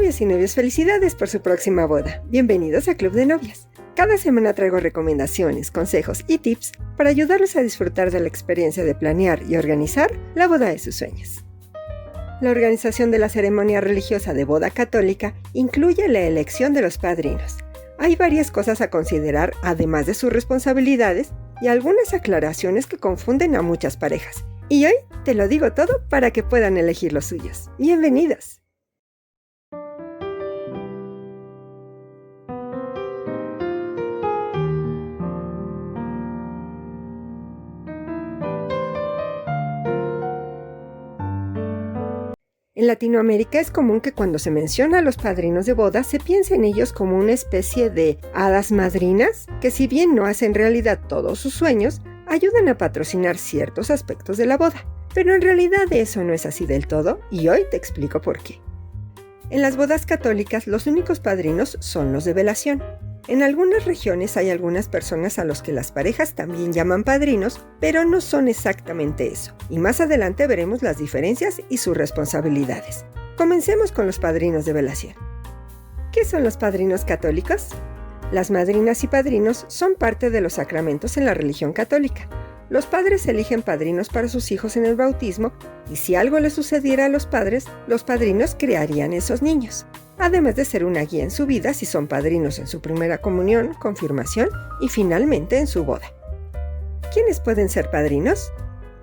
Novias y novios, felicidades por su próxima boda. Bienvenidos a Club de Novias. Cada semana traigo recomendaciones, consejos y tips para ayudarlos a disfrutar de la experiencia de planear y organizar la boda de sus sueños. La organización de la ceremonia religiosa de boda católica incluye la elección de los padrinos. Hay varias cosas a considerar, además de sus responsabilidades, y algunas aclaraciones que confunden a muchas parejas. Y hoy te lo digo todo para que puedan elegir los suyos. ¡Bienvenidos! En Latinoamérica es común que cuando se menciona a los padrinos de boda se piense en ellos como una especie de hadas madrinas que, si bien no hacen realidad todos sus sueños, ayudan a patrocinar ciertos aspectos de la boda. Pero en realidad eso no es así del todo y hoy te explico por qué. En las bodas católicas los únicos padrinos son los de velación. En algunas regiones hay algunas personas a los que las parejas también llaman padrinos, pero no son exactamente eso. Y más adelante veremos las diferencias y sus responsabilidades. Comencemos con los padrinos de velación. ¿Qué son los padrinos católicos? Las madrinas y padrinos son parte de los sacramentos en la religión católica. Los padres eligen padrinos para sus hijos en el bautismo y si algo le sucediera a los padres, los padrinos criarían esos niños. Además de ser una guía en su vida si son padrinos en su primera comunión, confirmación y finalmente en su boda. ¿Quiénes pueden ser padrinos?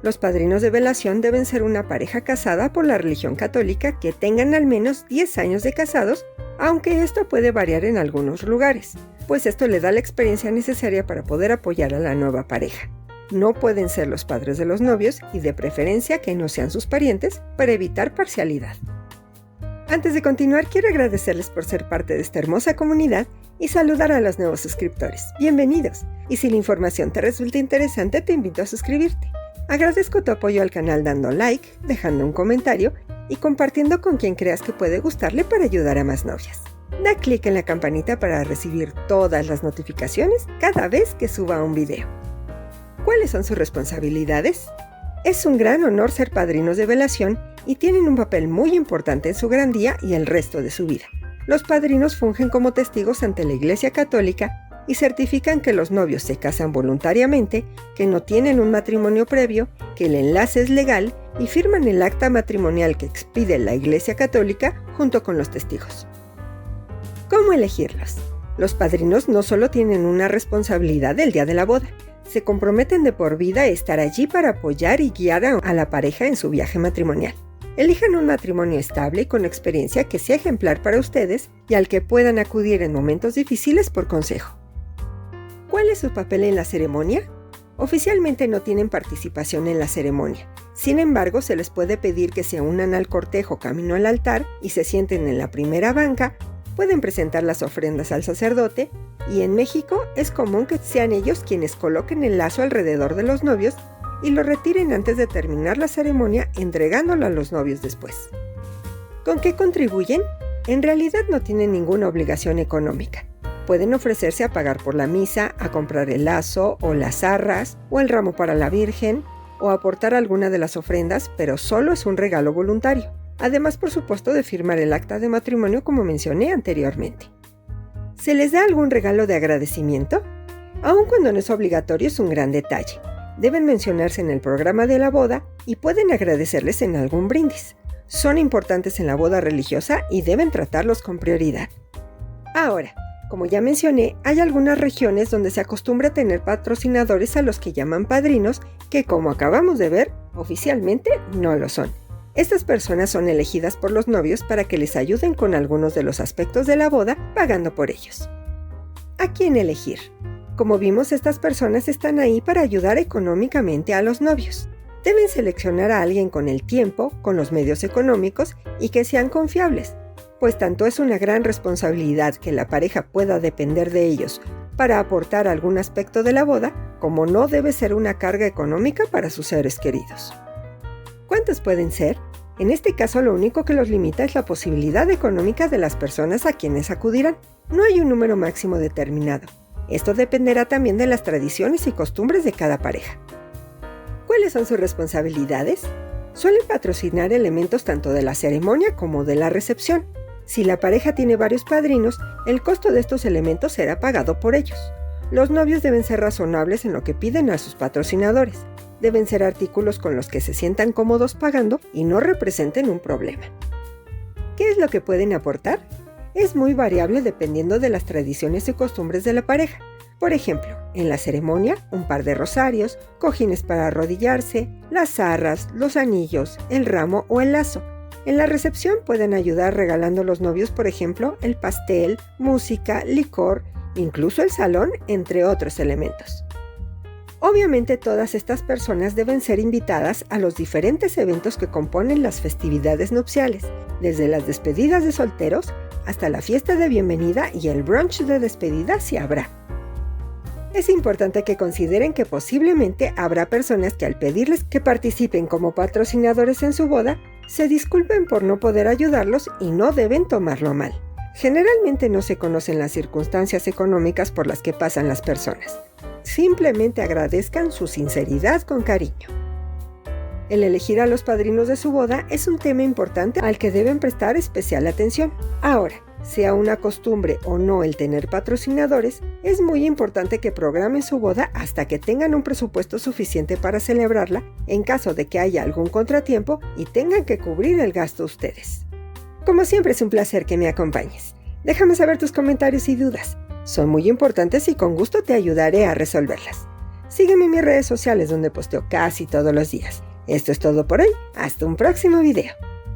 Los padrinos de velación deben ser una pareja casada por la religión católica que tengan al menos 10 años de casados, aunque esto puede variar en algunos lugares, pues esto le da la experiencia necesaria para poder apoyar a la nueva pareja. No pueden ser los padres de los novios y de preferencia que no sean sus parientes para evitar parcialidad. Antes de continuar, quiero agradecerles por ser parte de esta hermosa comunidad y saludar a los nuevos suscriptores. ¡Bienvenidos! Y si la información te resulta interesante, te invito a suscribirte. Agradezco tu apoyo al canal dando like, dejando un comentario y compartiendo con quien creas que puede gustarle para ayudar a más novias. Da clic en la campanita para recibir todas las notificaciones cada vez que suba un video. ¿Cuáles son sus responsabilidades? Es un gran honor ser padrinos de velación y tienen un papel muy importante en su gran día y el resto de su vida. Los padrinos fungen como testigos ante la Iglesia Católica y certifican que los novios se casan voluntariamente, que no tienen un matrimonio previo, que el enlace es legal y firman el acta matrimonial que expide la Iglesia Católica junto con los testigos. ¿Cómo elegirlos? Los padrinos no solo tienen una responsabilidad del día de la boda, se comprometen de por vida a estar allí para apoyar y guiar a la pareja en su viaje matrimonial. Elijan un matrimonio estable y con experiencia que sea ejemplar para ustedes y al que puedan acudir en momentos difíciles por consejo. ¿Cuál es su papel en la ceremonia? Oficialmente no tienen participación en la ceremonia. Sin embargo, se les puede pedir que se unan al cortejo camino al altar y se sienten en la primera banca. Pueden presentar las ofrendas al sacerdote y en México es común que sean ellos quienes coloquen el lazo alrededor de los novios y lo retiren antes de terminar la ceremonia entregándolo a los novios después. ¿Con qué contribuyen? En realidad no tienen ninguna obligación económica. Pueden ofrecerse a pagar por la misa, a comprar el lazo o las arras o el ramo para la Virgen o aportar alguna de las ofrendas, pero solo es un regalo voluntario. Además, por supuesto, de firmar el acta de matrimonio como mencioné anteriormente. ¿Se les da algún regalo de agradecimiento? Aun cuando no es obligatorio, es un gran detalle. Deben mencionarse en el programa de la boda y pueden agradecerles en algún brindis. Son importantes en la boda religiosa y deben tratarlos con prioridad. Ahora, como ya mencioné, hay algunas regiones donde se acostumbra a tener patrocinadores a los que llaman padrinos, que como acabamos de ver, oficialmente no lo son. Estas personas son elegidas por los novios para que les ayuden con algunos de los aspectos de la boda, pagando por ellos. ¿A quién elegir? Como vimos, estas personas están ahí para ayudar económicamente a los novios. Deben seleccionar a alguien con el tiempo, con los medios económicos y que sean confiables, pues tanto es una gran responsabilidad que la pareja pueda depender de ellos para aportar algún aspecto de la boda, como no debe ser una carga económica para sus seres queridos. ¿Cuántos pueden ser? En este caso, lo único que los limita es la posibilidad económica de las personas a quienes acudirán. No hay un número máximo determinado. Esto dependerá también de las tradiciones y costumbres de cada pareja. ¿Cuáles son sus responsabilidades? Suelen patrocinar elementos tanto de la ceremonia como de la recepción. Si la pareja tiene varios padrinos, el costo de estos elementos será pagado por ellos. Los novios deben ser razonables en lo que piden a sus patrocinadores. Deben ser artículos con los que se sientan cómodos pagando y no representen un problema. ¿Qué es lo que pueden aportar? Es muy variable dependiendo de las tradiciones y costumbres de la pareja. Por ejemplo, en la ceremonia, un par de rosarios, cojines para arrodillarse, las arras, los anillos, el ramo o el lazo. En la recepción pueden ayudar regalando a los novios, por ejemplo, el pastel, música, licor, incluso el salón, entre otros elementos. Obviamente todas estas personas deben ser invitadas a los diferentes eventos que componen las festividades nupciales, desde las despedidas de solteros hasta la fiesta de bienvenida y el brunch de despedida si habrá. Es importante que consideren que posiblemente habrá personas que al pedirles que participen como patrocinadores en su boda, se disculpen por no poder ayudarlos y no deben tomarlo a mal. Generalmente no se conocen las circunstancias económicas por las que pasan las personas. Simplemente agradezcan su sinceridad con cariño. El elegir a los padrinos de su boda es un tema importante al que deben prestar especial atención. Ahora, sea una costumbre o no el tener patrocinadores, es muy importante que programen su boda hasta que tengan un presupuesto suficiente para celebrarla en caso de que haya algún contratiempo y tengan que cubrir el gasto ustedes. Como siempre es un placer que me acompañes. Déjame saber tus comentarios y dudas. Son muy importantes y con gusto te ayudaré a resolverlas. Sígueme en mis redes sociales donde posteo casi todos los días. Esto es todo por hoy. Hasta un próximo video.